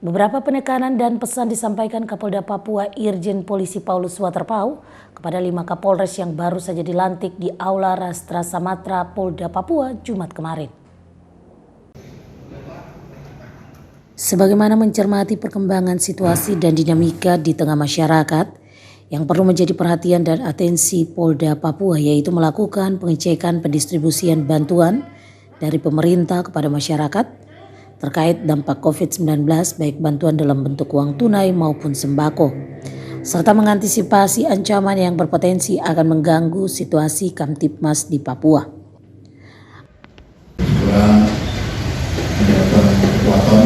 Beberapa penekanan dan pesan disampaikan Kapolda Papua Irjen Polisi Paulus Waterpau kepada 5 Kapolres yang baru saja dilantik di Aula Rastra Samatra Polda Papua Jumat kemarin. Sebagaimana mencermati perkembangan situasi dan dinamika di tengah masyarakat, yang perlu menjadi perhatian dan atensi Polda Papua yaitu melakukan pengecekan pendistribusian bantuan dari pemerintah kepada masyarakat terkait dampak COVID-19 baik bantuan dalam bentuk uang tunai maupun sembako, serta mengantisipasi ancaman yang berpotensi akan mengganggu situasi Kamtipmas di Papua. Menyiapkan kekuatan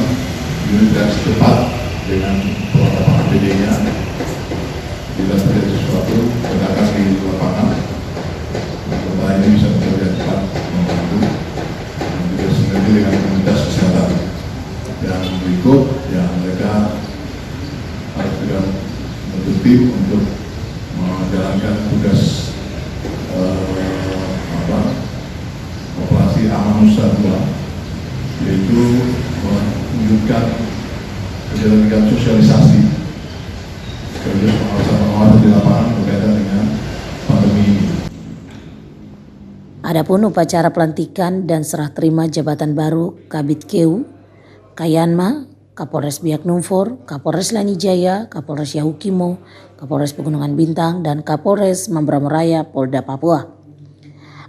unit yang setempat dengan perlengkapan APD-nya. Bila terjadi sesuatu, ledakan di lapangan, kota ini bisa bekerja cepat membantu dan juga sinergi dengan komunitas kesehatan. Yang berikut yang mereka harus juga bentuk tim untuk menjalankan tugas operasi Amanusa 2, yaitu menunjukkan kegiatan sosialisasi sekaligus pengawasan di lapangan berkaitan dengan pandemi ini. Adapun upacara pelantikan dan serah terima jabatan baru Kabid Keu, Kayanma, Kapolres Biak Numfor, Kapolres Lanijaya, Kapolres Yahukimo, Kapolres Pegunungan Bintang, dan Kapolres Mamberamo Raya Polda Papua.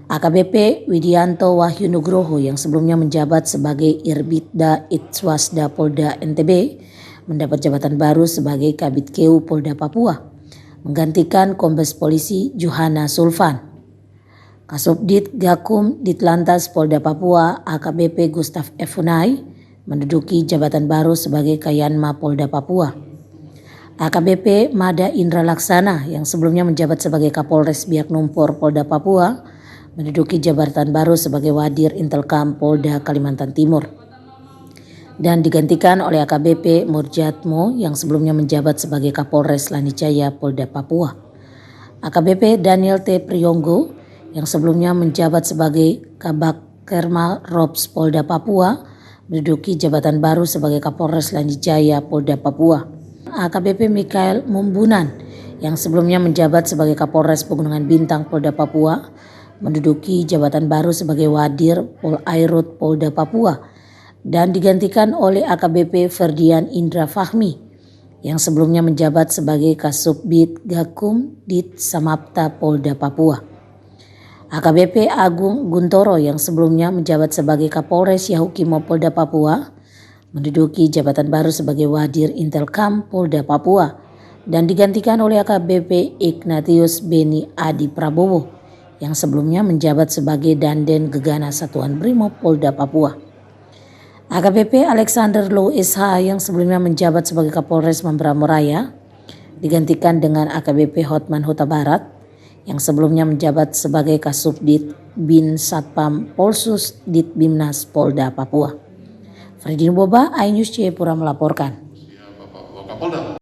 AKBP Widianto Wahyu Nugroho yang sebelumnya menjabat sebagai Irbitda Itswasda Polda NTB mendapat jabatan baru sebagai Kabid Keu Polda Papua, menggantikan Kombes Polisi Juhana Sulfan. Kasubdit Gakum Ditlantas Polda Papua AKBP Gustaf F. Funai menduduki jabatan baru sebagai Kayanma Polda Papua. AKBP Mada Indra Laksana yang sebelumnya menjabat sebagai Kapolres Biak Numfor Polda Papua menduduki jabatan baru sebagai Wadir Intelkam Polda Kalimantan Timur dan digantikan oleh AKBP Murjatmo yang sebelumnya menjabat sebagai Kapolres Lanijaya Polda Papua. AKBP Daniel T. Priyonggo yang sebelumnya menjabat sebagai Kabak Kermal Rops Polda Papua menduduki jabatan baru sebagai Kapolres Lanijaya Polda Papua. AKBP Mikael Mumbunan yang sebelumnya menjabat sebagai Kapolres Pegunungan Bintang Polda Papua menduduki jabatan baru sebagai Wadir Polairut Polda Papua dan digantikan oleh AKBP Ferdian Indra Fahmi yang sebelumnya menjabat sebagai Kasubdit Gakum Dit Samapta Polda Papua. AKBP Agung Guntoro yang sebelumnya menjabat sebagai Kapolres Yahukimo Polda Papua menduduki jabatan baru sebagai Wadir Intelkam Polda Papua dan digantikan oleh AKBP Ignatius Beni Adi Prabowo yang sebelumnya menjabat sebagai Danjen Gegana Satuan Brimob Polda Papua. AKBP Alexander Low SH yang sebelumnya menjabat sebagai Kapolres Mamberamo Raya digantikan dengan AKBP Hotman Huta Barat yang sebelumnya menjabat sebagai Kasubdit Bin Satpam Polsus Ditbimnas Polda Papua. Freddy Nuboba, iNews Jayapura melaporkan.